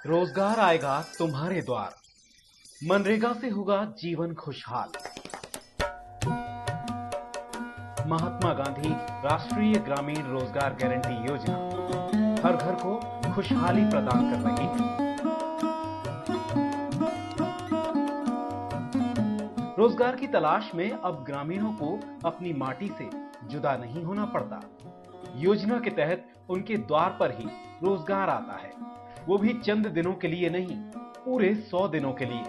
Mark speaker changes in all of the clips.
Speaker 1: रोजगार आएगा तुम्हारे द्वार। मनरेगा से होगा जीवन खुशहाल। महात्मा गांधी राष्ट्रीय ग्रामीण रोजगार गारंटी योजना हर घर को खुशहाली प्रदान कर रही है। रोजगार की तलाश में अब ग्रामीणों को अपनी माटी से जुदा नहीं होना पड़ता। योजना के तहत उनके द्वार पर ही रोजगार आता है, वो भी चंद दिनों के लिए नहीं, पूरे 100 दिनों के लिए।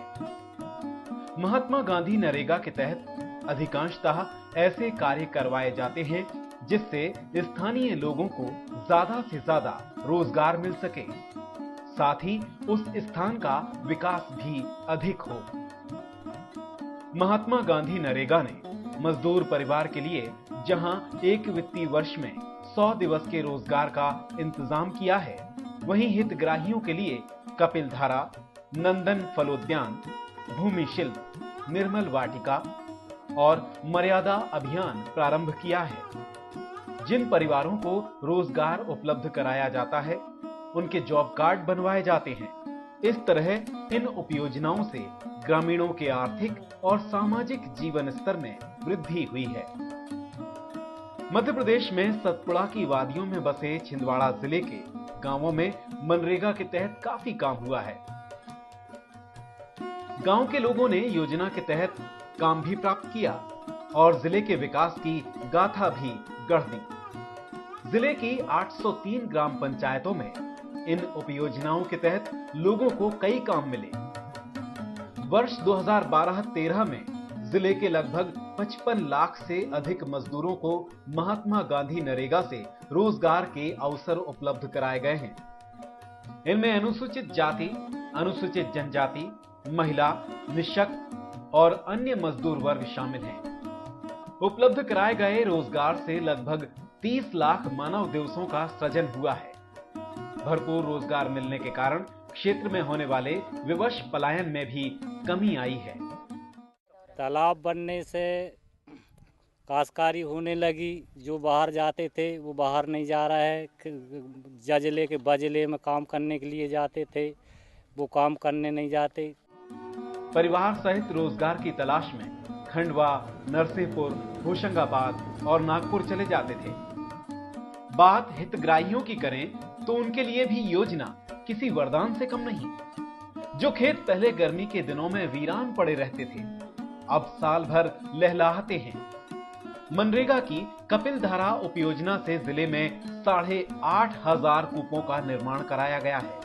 Speaker 1: महात्मा गांधी नरेगा के तहत अधिकांशतः ऐसे कार्य करवाए जाते हैं जिससे स्थानीय लोगों को ज्यादा से ज्यादा रोजगार मिल सके, साथ ही उस स्थान का विकास भी अधिक हो। महात्मा गांधी नरेगा ने मजदूर परिवार के लिए जहां एक वित्तीय वर्ष में 100 दिवस के रोजगार का इंतजाम किया है, वहीं हितग्राहियों के लिए कपिल धारा, नंदन फलोद्यान, भूमि शिल्प, निर्मल वाटिका और मर्यादा अभियान प्रारंभ किया है। जिन परिवारों को रोजगार उपलब्ध कराया जाता है, उनके जॉब कार्ड बनवाए जाते हैं। इस तरह इन उपयोजनाओं से ग्रामीणों के आर्थिक और सामाजिक जीवन स्तर में वृद्धि हुई है। मध्य प्रदेश में सतपुड़ा की वादियों में बसे छिंदवाड़ा जिले के गांवों में मनरेगा के तहत काफी काम हुआ है। गांव के लोगों ने योजना के तहत काम भी प्राप्त किया और जिले के विकास की गाथा भी गढ़ दी। जिले की 803 ग्राम पंचायतों में इन उपयोजनाओं के तहत लोगों को कई काम मिले। वर्ष 2012-13 में जिले के लगभग 55 लाख से अधिक मजदूरों को महात्मा गांधी नरेगा से रोजगार के अवसर उपलब्ध कराए गए हैं। इनमें अनुसूचित जाति, अनुसूचित जनजाति, महिला, निःशक्त और अन्य मजदूर वर्ग शामिल हैं। उपलब्ध कराए गए रोजगार से लगभग 30 लाख मानव दिवसों का सृजन हुआ है। भरपूर रोजगार मिलने के कारण क्षेत्र में होने वाले विवश पलायन में भी कमी आई है।
Speaker 2: तालाब बनने से काश्तकारी होने लगी। जो बाहर जाते थे वो बाहर नहीं जा रहा है। जजले के बजले में काम करने के लिए जाते थे, वो काम करने नहीं जाते।
Speaker 1: परिवार सहित रोजगार की तलाश में खंडवा, नरसिंहपुर, होशंगाबाद और नागपुर चले जाते थे। बात हितग्राहियों की करें तो उनके लिए भी योजना किसी वरदान से कम नहीं। जो खेत पहले गर्मी के दिनों में वीरान पड़े रहते थे, अब साल भर लहलहाते हैं। मनरेगा की कपिल धारा उपयोजना से जिले में 8,500 कूपों का निर्माण कराया गया है।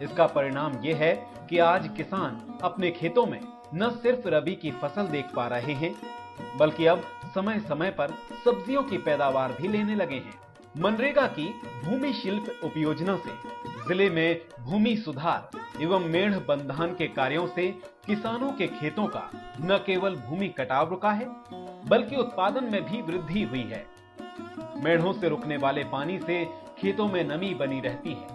Speaker 1: इसका परिणाम यह है कि आज किसान अपने खेतों में न सिर्फ रबी की फसल देख पा रहे हैं, बल्कि अब समय समय पर सब्जियों की पैदावार भी लेने लगे हैं। मनरेगा की भूमि शिल्प उपयोजना से जिले में भूमि सुधार एवं मेढ़ बंधान के कार्यों से किसानों के खेतों का न केवल भूमि कटाव रुका है, बल्कि उत्पादन में भी वृद्धि हुई है। मेढ़ों से रुकने वाले पानी से खेतों में नमी बनी रहती है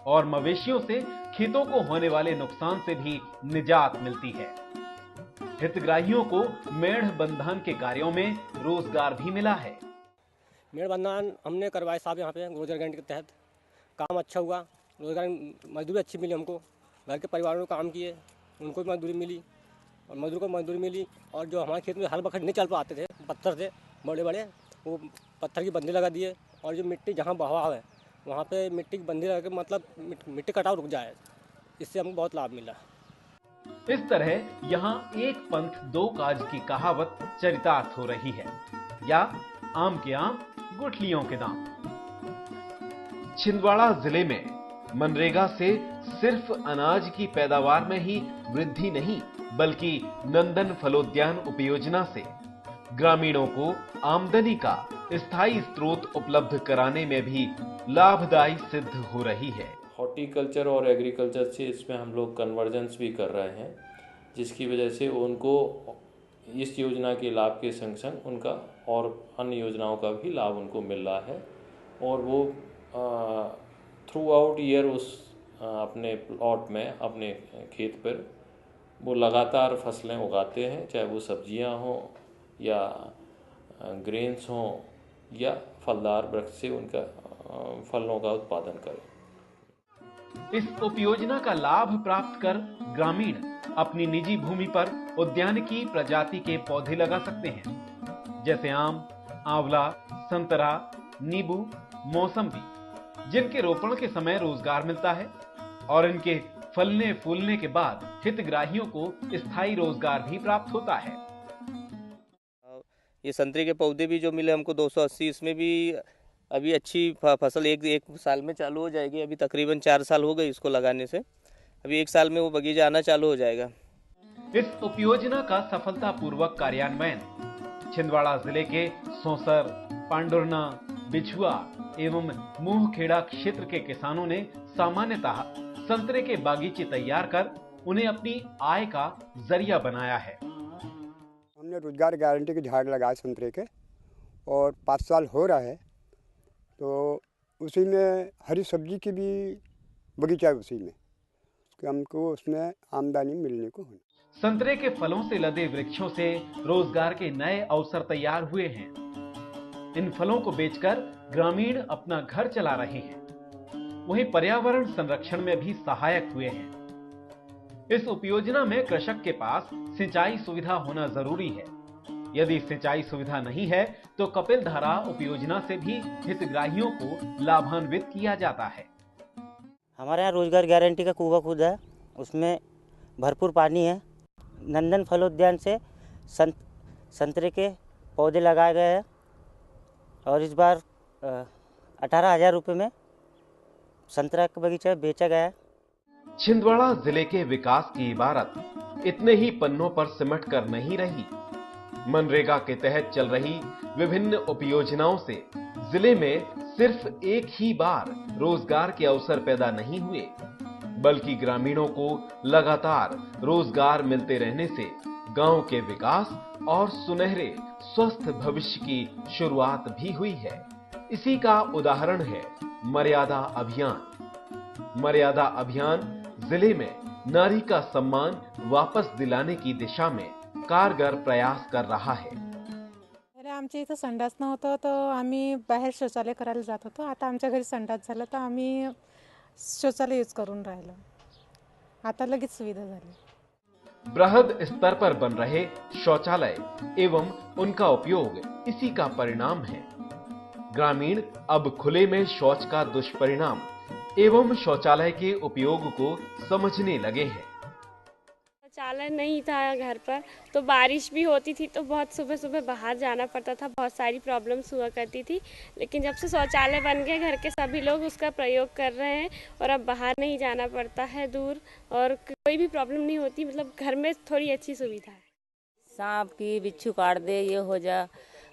Speaker 1: और मवेशियों से खेतों को होने वाले नुकसान से भी निजात मिलती है। हितग्राहियों को मेढ़ बंधान के कार्यों में रोजगार भी मिला है।
Speaker 3: मेढ़ बंधान हमने करवाए साहब, यहाँ पे रोजगार गारंटी के तहत काम अच्छा हुआ। रोजगार मजदूरी अच्छी मिली हमको, घर के परिवारों ने काम किए, उनको भी मजदूरी मिली और मजदूर को मजदूरी मिली। और जो हमारे खेत में हल बखट नहीं चल पाते थे, पत्थर थे बड़े बड़े, वो पत्थर की बंदी लगा दिए। और जो मिट्टी जहाँ बहाव है वहाँ पे मिट्टी की बंदी लगा के मतलब मिट्टी कटाव रुक जाए, इससे हमको बहुत लाभ मिला।
Speaker 1: इस तरह यहाँ एक पंथ दो काज की कहावत चरितार्थ हो रही है, या आम के आम गुठलियों के दाम। छिंदवाड़ा जिले में मनरेगा से सिर्फ अनाज की पैदावार में ही वृद्धि नहीं, बल्कि नंदन फलोद्यान उपयोजना से ग्रामीणों को आमदनी का स्थायी स्रोत उपलब्ध कराने में भी लाभदायी सिद्ध हो रही है।
Speaker 4: हॉर्टिकल्चर और एग्रीकल्चर से इसमें हम लोग कन्वर्जेंस भी कर रहे हैं, जिसकी वजह से उनको इस योजना के लाभ के संग संग उनका और अन्य योजनाओं का भी लाभ उनको मिल रहा है। और वो थ्रू आउट ईयर उस अपने प्लॉट में, अपने खेत पर वो लगातार फसलें उगाते हैं, चाहे वो सब्जियां हों या ग्रेन्स हों या फलदार वृक्ष से उनका फलों का उत्पादन करें।
Speaker 1: इस उपयोजना का लाभ प्राप्त कर ग्रामीण अपनी निजी भूमि पर उद्यानिकी प्रजाति के पौधे लगा सकते हैं, जैसे आम, आंवला, संतरा, नींबू, मौसम्बी, जिनके रोपण के समय रोजगार मिलता है और इनके फलने फूलने के बाद हितग्राहियों को स्थायी रोजगार भी प्राप्त होता है।
Speaker 5: ये संतरे के पौधे भी जो मिले हमको 280, इसमें भी अभी अच्छी फसल एक साल में चालू हो जाएगी। अभी तकरीबन 4 साल हो गए इसको लगाने से, अभी 1 साल में वो बगीचा आना चालू हो जाएगा।
Speaker 1: इस उपयोजना का सफलतापूर्वक कार्यान्वयन छिंदवाड़ा जिले के सोंसर, पांडुरना, बिछुआ एवं मोहखेड़ा क्षेत्र के किसानों ने सामान्यतः संतरे के बागीचे तैयार कर उन्हें अपनी आय का जरिया बनाया है।
Speaker 6: हमने रोजगार गारंटी के झाड़ लगाए संतरे के और 5 साल हो रहा है, तो उसी में हरी सब्जी की भी बगीचा है, उसी में हमको उसमें आमदनी मिलने को है।
Speaker 1: संतरे के फलों से लदे वृक्षों से रोजगार के नए अवसर तैयार हुए हैं। इन फलों को बेचकर ग्रामीण अपना घर चला रहे हैं, वहीं पर्यावरण संरक्षण में भी सहायक हुए हैं। इस उपयोजना में कृषक के पास सिंचाई सुविधा होना जरूरी है। यदि सिंचाई सुविधा नहीं है तो कपिल धारा उपयोजना से भी हितग्राहियों को लाभान्वित किया जाता है।
Speaker 7: हमारे यहाँ रोजगार गारंटी का कुआं खुद है, उसमें भरपूर पानी है। नंदन फलोद्यान से संतरे के पौधे लगाए गए हैं और इस बार 18,000 रुपये में संतरा का बगीचा बेचा गया है।
Speaker 1: छिंदवाड़ा जिले के विकास की इबारत इतने ही पन्नों पर सिमट कर नहीं रही। मनरेगा के तहत चल रही विभिन्न उपयोजनाओं से जिले में सिर्फ एक ही बार रोजगार के अवसर पैदा नहीं हुए, बल्कि ग्रामीणों को लगातार रोजगार मिलते रहने से गांव के विकास और सुनहरे स्वस्थ भविष्य की शुरुआत भी हुई है। इसी का उदाहरण है मर्यादा अभियान। मर्यादा अभियान जिले में नारी का सम्मान वापस दिलाने की दिशा में कारगर प्रयास कर रहा है।
Speaker 8: आमच्या इथं संडास नव्हतं, तो आम्ही बाहेर शौचालय करायला जात होतो। आता आमच्या घरी संडास झालं तर आम्ही शौचालय यूज करून राहिलो। आता लगेच सुविधा झाली।
Speaker 1: बृहद स्तर पर बन रहे शौचालय एवं उनका उपयोग इसी का परिणाम है। ग्रामीण अब खुले में शौच का दुष्परिणाम एवं शौचालय के उपयोग को समझने लगे हैं।
Speaker 9: शौचालय नहीं था घर पर, तो बारिश भी होती थी तो बहुत सुबह सुबह बाहर जाना पड़ता था, बहुत सारी प्रॉब्लम्स हुआ करती थी। लेकिन जब से शौचालय बन गए घर के सभी लोग उसका प्रयोग कर रहे हैं और अब बाहर नहीं जाना पड़ता है दूर, और कोई भी प्रॉब्लम नहीं होती। मतलब घर में थोड़ी अच्छी सुविधा है।
Speaker 10: सांप की बिच्छू काट दे, ये हो जा,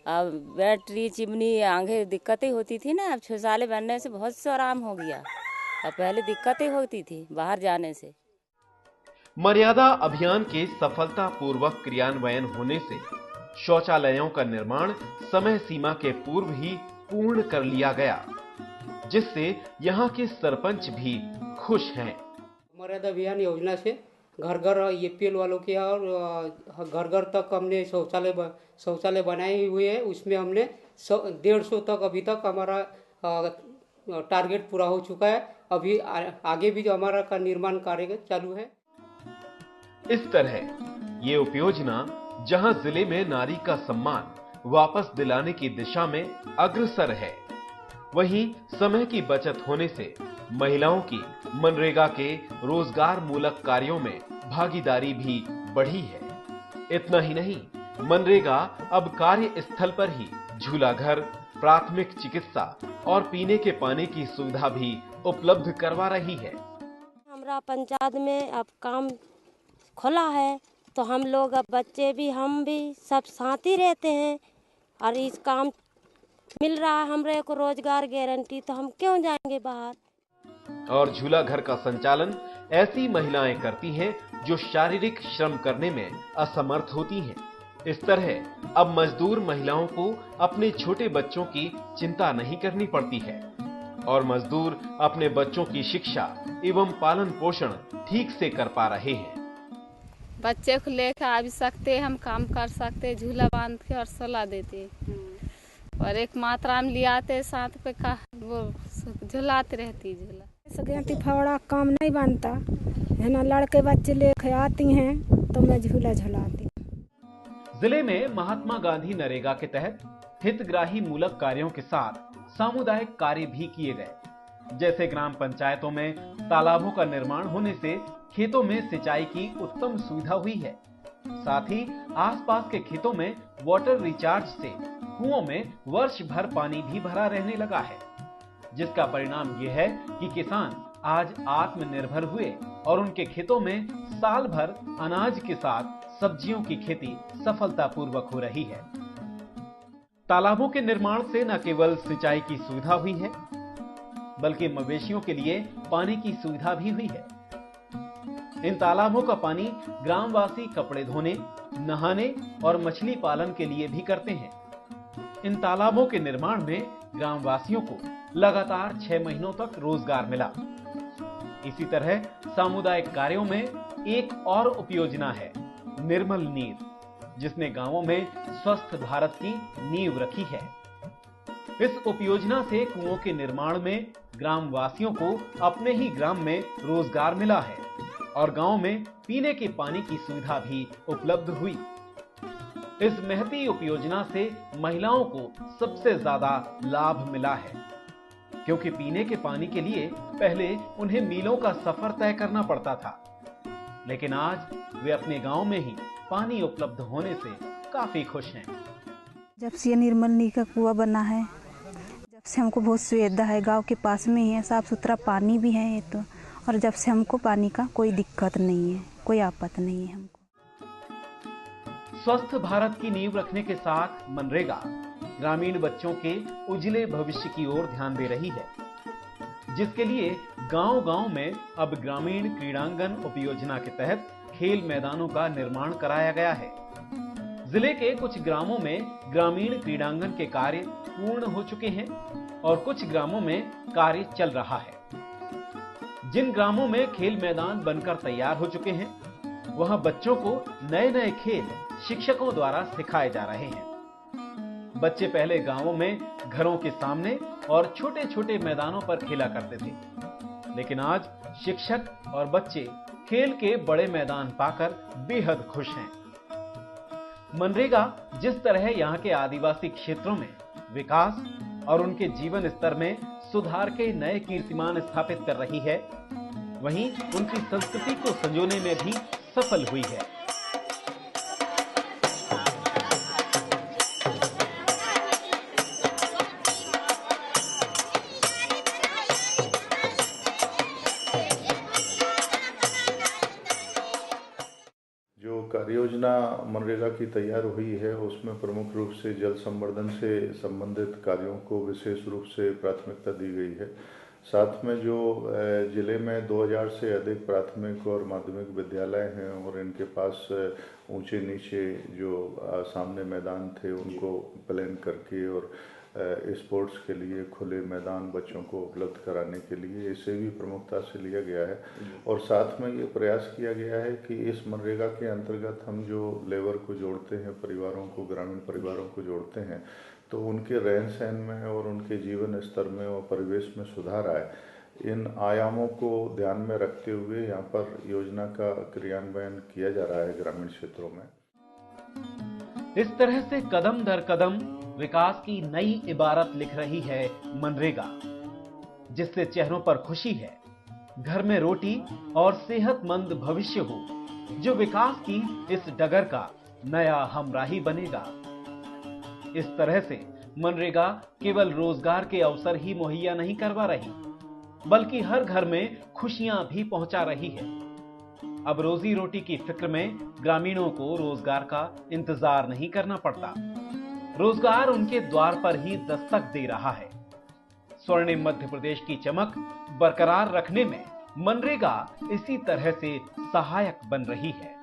Speaker 10: अब बैटरी चिमनी आगे दिक्कतें होती थी ना। अब शौचालय बनने से बहुत से आराम हो गया, अब पहले दिक्कतें होती थी बाहर जाने से।
Speaker 1: मर्यादा अभियान के सफलतापूर्वक क्रियान्वयन होने से शौचालयों का निर्माण समय सीमा के पूर्व ही पूर्ण कर लिया गया, जिससे यहाँ के सरपंच भी खुश हैं।
Speaker 11: मर्यादा अभियान योजना से घर घर APL वालों के और घर घर तक हमने शौचालय बनाए हुए हैं। उसमें हमने 150 तक अभी तक हमारा टारगेट पूरा हो चुका है। अभी आगे भी जो हमारा का निर्माण कार्य चालू है।
Speaker 1: इस तरह ये उपयोजना जहां जिले में नारी का सम्मान वापस दिलाने की दिशा में अग्रसर है, वहीं समय की बचत होने से महिलाओं की मनरेगा के रोजगार मूलक कार्यों में भागीदारी भी बढ़ी है। इतना ही नहीं, मनरेगा अब कार्यस्थल पर ही झूला घर, प्राथमिक चिकित्सा और पीने के पानी की सुविधा भी उपलब्ध करवा रही है।
Speaker 12: हमारा पंचायत में अब काम खुला है तो हम लोग अब बच्चे भी हम भी सब साथ ही रहते हैं और इस काम मिल रहा है हमरे को रोजगार गारंटी, तो हम क्यों जाएंगे बाहर।
Speaker 1: और झूला घर का संचालन ऐसी महिलाएं करती हैं जो शारीरिक श्रम करने में असमर्थ होती हैं। इस तरह अब मजदूर महिलाओं को अपने छोटे बच्चों की चिंता नहीं करनी पड़ती है और मजदूर अपने बच्चों की शिक्षा एवं पालन पोषण ठीक से कर पा रहे हैं।
Speaker 13: बच्चे को लेकर आ भी सकते, हम काम कर सकते, झूला बांध के और सोला देते और एक मात्रा में ले आते साथ पे का वो झुलाते रहती झूला।
Speaker 14: सगेंती फावड़ा काम नहीं बनता है ना, लड़के बच्चे लेके आती हैं तो मैं झूला झुलाती।
Speaker 1: जिले में महात्मा गांधी नरेगा के तहत हितग्राही मूलक कार्यों के साथ सामुदायिक कार्य भी किए गए, जैसे ग्राम पंचायतों में तालाबों का निर्माण होने से खेतों में सिंचाई की उत्तम सुविधा हुई है। साथ ही आसपास के खेतों में वाटर रिचार्ज से कुओं में वर्ष भर पानी भी भरा रहने लगा है, जिसका परिणाम ये है कि किसान आज आत्मनिर्भर हुए और उनके खेतों में साल भर अनाज के साथ सब्जियों की खेती सफलतापूर्वक हो रही है। तालाबों के निर्माण से न केवल सिंचाई की सुविधा हुई है, बल्कि मवेशियों के लिए पानी की सुविधा भी हुई है। इन तालाबों का पानी ग्रामवासी कपड़े धोने, नहाने और मछली पालन के लिए भी करते हैं। इन तालाबों के निर्माण में ग्रामवासियों को लगातार 6 महीनों तक रोजगार मिला। इसी तरह सामुदायिक कार्यों में एक और उपयोजना है निर्मल नीर, जिसने गांवों में स्वस्थ भारत की नींव रखी है। इस उपयोजना से कुओं के निर्माण में ग्रामवासियों को अपने ही ग्राम में रोजगार मिला है और गांव में पीने के पानी की सुविधा भी उपलब्ध हुई। इस महती उपयोजना से महिलाओं को सबसे ज्यादा लाभ मिला है, क्योंकि पीने के पानी के लिए पहले उन्हें मीलों का सफर तय करना पड़ता था, लेकिन आज वे अपने गांव में ही पानी उपलब्ध होने से काफी खुश हैं।
Speaker 15: जब से ये निर्मल नीर का कुआं बना है, जब से हमको बहुत सुविधा है, गांव के पास में ही है, साफ सुथरा पानी भी है ये तो, और जब से हमको पानी का कोई दिक्कत नहीं है, कोई आफत नहीं है हमको।
Speaker 1: स्वस्थ भारत की नींव रखने के साथ मनरेगा ग्रामीण बच्चों के उज्जवल भविष्य की ओर ध्यान दे रही है, जिसके लिए गांव-गांव में अब ग्रामीण क्रीड़ांगन उपयोजना के तहत खेल मैदानों का निर्माण कराया गया है। जिले के कुछ ग्रामों में ग्रामीण क्रीड़ांगन के कार्य पूर्ण हो चुके हैं और कुछ ग्रामों में कार्य चल रहा है। जिन ग्रामों में खेल मैदान बनकर तैयार हो चुके हैं, वहां बच्चों को नए-नए खेल शिक्षकों द्वारा सिखाए जा रहे हैं। बच्चे पहले गांवों में घरों के सामने और छोटे-छोटे मैदानों पर खेला करते थे, लेकिन आज शिक्षक और बच्चे खेल के बड़े मैदान पाकर बेहद खुश हैं। मनरेगा जिस तरह यहाँ के आदिवासी क्षेत्रों में विकास और उनके जीवन स्तर में सुधार के नए कीर्तिमान स्थापित कर रही है, वहीं उनकी संस्कृति को संजोने में भी सफल हुई है।
Speaker 16: कार्य योजना मनरेगा की तैयार हुई है, उसमें प्रमुख रूप से जल संवर्धन से संबंधित कार्यों को विशेष रूप से प्राथमिकता दी गई है। साथ में जो जिले में 2000 से अधिक प्राथमिक और माध्यमिक विद्यालय हैं और इनके पास ऊंचे नीचे जो सामने मैदान थे उनको प्लान करके और स्पोर्ट्स के लिए खुले मैदान बच्चों को उपलब्ध कराने के लिए इसे भी प्रमुखता से लिया गया है। और साथ में ये प्रयास किया गया है कि इस मनरेगा के अंतर्गत हम जो लेबर को जोड़ते हैं, परिवारों को, ग्रामीण परिवारों को जोड़ते हैं, तो उनके रहन सहन में और उनके जीवन स्तर में और परिवेश में सुधार आए। इन आयामों को ध्यान में रखते हुए यहाँ पर योजना का क्रियान्वयन किया जा रहा है ग्रामीण क्षेत्रों में।
Speaker 1: इस तरह से कदम दर कदम विकास की नई इबारत लिख रही है मनरेगा, जिससे चेहरों पर खुशी है, घर में रोटी और सेहतमंद भविष्य हो, जो विकास की इस डगर का नया हमराही बनेगा। इस तरह से मनरेगा केवल रोजगार के अवसर ही मुहैया नहीं करवा रही, बल्कि हर घर में खुशियां भी पहुंचा रही है। अब रोजी रोटी की फिक्र में ग्रामीणों को रोजगार का इंतजार नहीं करना पड़ता, रोजगार उनके द्वार पर ही दस्तक दे रहा है। स्वर्णिम मध्य प्रदेश की चमक बरकरार रखने में मनरेगा इसी तरह से सहायक बन रही है।